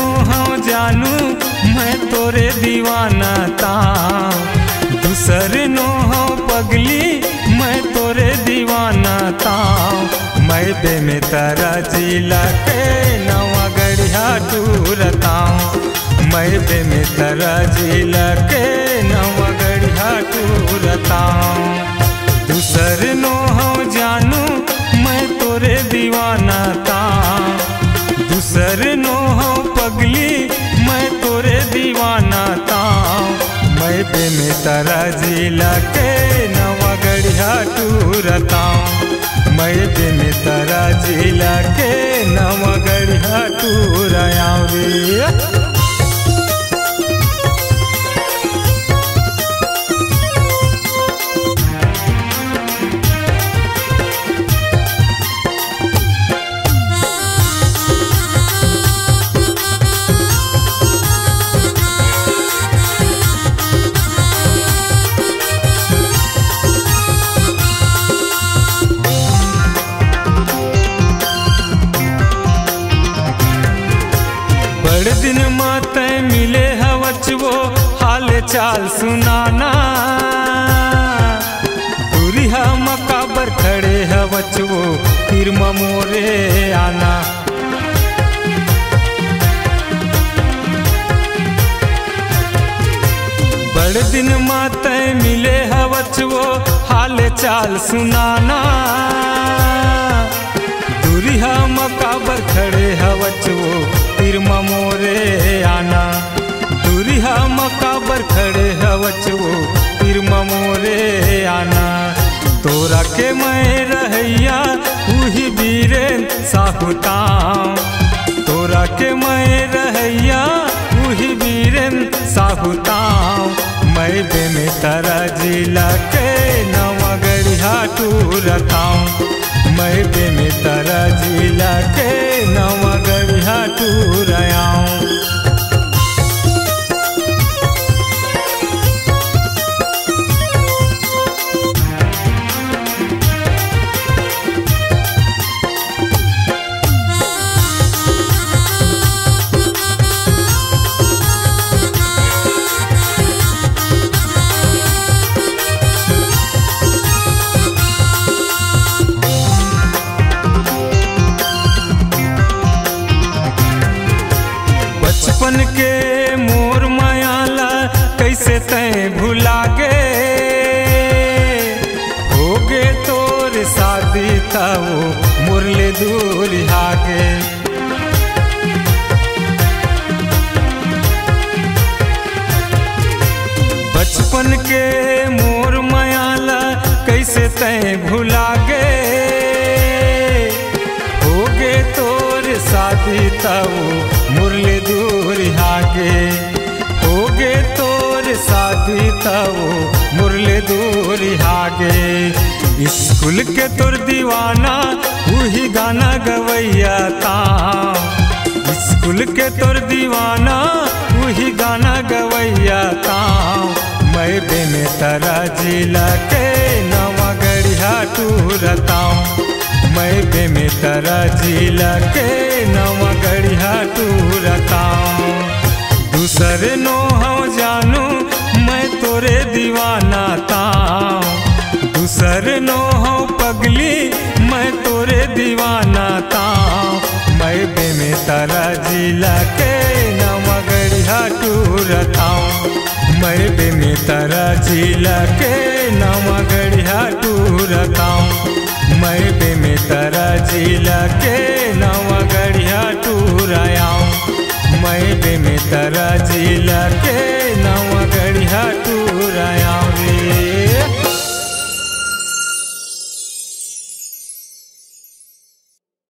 नो हाँ जानू मैं तोरे दीवाना ताऊ। दूसर नो हाँ पगली मैं तोरे दीवाना ताऊ। मैं बे में तारा जिला के नवा गढ़िया टूरताऊ। मैं बे में तारा जिला के नवा गढ़िया टूरताऊ। दूसर नो हाँ जानू मैं तोरे दीवाना ताऊ। दूसर नो हाँ पगली मैं तोरे दीवाना ताऊ। मैं बे में तारा जिला के नवा गढ़िया टूरताऊ। मैं बे में तारा जिला के नवा गढ़िया टूरयाऊ रे। बड़े दिन माते मिले हवच वो हाल चाल सुनाना। दूरी हा मकाबर खड़े हवच वो फिर मोरे आना। बड़े दिन माते मिले हवच वो हाल चाल सुनाना। दूरी हा मकाबर खड़े हवच वो फिर मोरे आना। दूरी हा मकाबर खड़े हवच वो फिर मोरे आना। तोरा के मैं रहैया उही बीरेन साहुताऊ। तोरा के मैं रहैया उही बीरेन साहुताऊ। मैं बे में तारा जिला के नवा गढ़िया टूरताऊ। मैं बे में तारा जिला के नवा गढ़िया टूरयाऊ। बचपन के मोर मायाला कैसे तय भुला गे। हो गे तोर शादी था वो मुरले दूर हागे। बचपन के मोर मायाला कैसे तय भुला गे। हो गे तोर शादी था वो मुरले दूर हागे। हो गे तोर शादी तवो मुरले दूर हागे। स्कूल के तोर दीवाना वही गाना गवैया ताऊ। स्कूल के तोर दीवाना वही गाना गवैया ताऊ। मैं बे में तारा जिला के नवा गढ़िया टूरताऊ। मैं बे में तारा जिला के नवा गढ़िया टूरताऊ। दूसर नो हाँ जानू मैं तोरे दीवाना ताऊ। दूसर नो हाँ पगली मैं तोरे दीवाना ताऊ। मैं बे में तारा जिला के नवा गढ़िया टूरताऊ। मैं बे में तारा जिला के नवा गढ़िया टूरताऊ। मैं बे में तारा जिला के